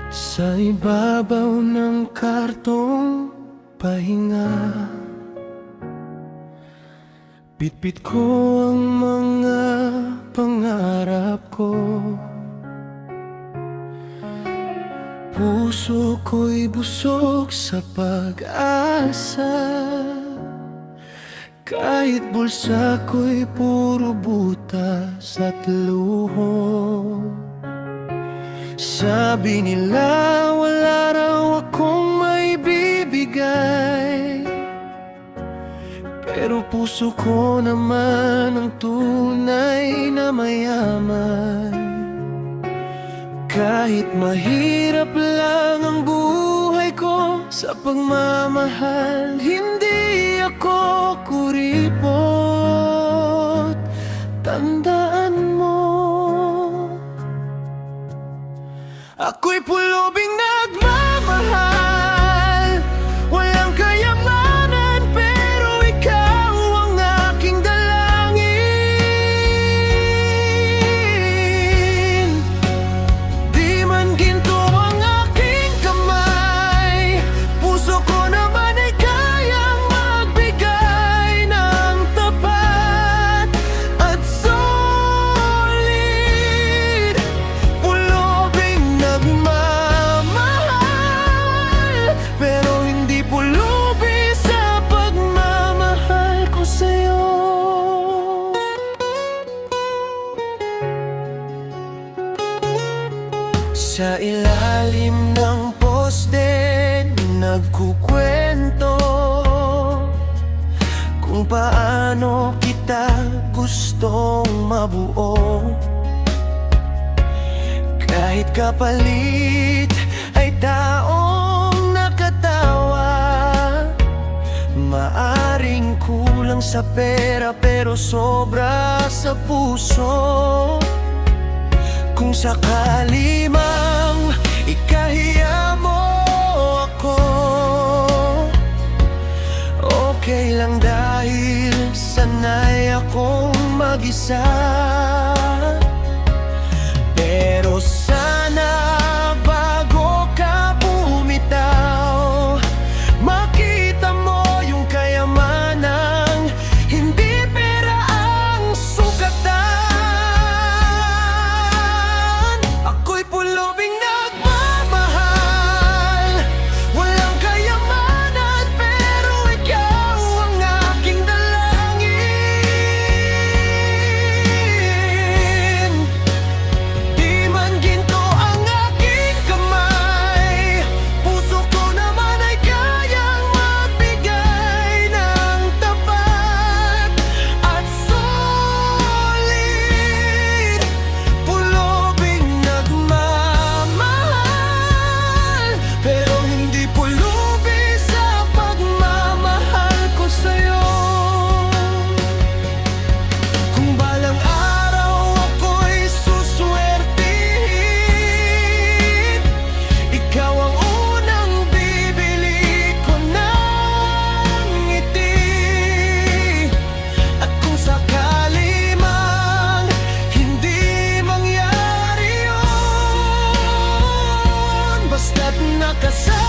Sa ibabaw ng kartong pahinga, bitbit ko ang mga pangarap ko. Puso ko'y busog sa pag-asa, kahit bulsa ko'y puro butas at luho. Sabi nila wala raw akong maibibigay, pero puso ko naman ang tunay na mayaman. Kahit mahirap lang ang buhay ko, sa pagmamahal hindi ako kuripot. Tandaan mo, ako'y pulubing nagmamahal. Walang kayamanan, pero ikaw ang aking dalangin. Di man ginto ang aking kamay, puso ko naman ay kayang magbigay ng tapat at solid. Pulubing nagmamahal, pero hindi pulubi sa pagmamahal ko sa'yo. Sa ilalim ng poste nagkukwento kung paano kita gustong mabuo. Kahit kapalit ay taong nakatawa, maaring kulang sa pera pero sobra sa puso. Kung sakali mang ikahiya mo ako, okay lang dahil sanay akong mag-isa. Pero sana bago ka bumitaw, makita mo yung kayamanang hindi pera ang sukatan. Ako'y pulubing nagmamahal, walang kayamanan, pero ikaw ang aking dalangin. Di man ginto ang aking kamay, puso ko naman ay kayang magbigay ng tapat at solid. Pulubing nagmamahal, pero hindi pulubi sa pagmamahal ko sa'yo. Kung balang araw ako'y suswertihin, ikaw ang unang bibili ko ng ngiti. At kung sakali mang hindi mangyari yun, basta't nakasama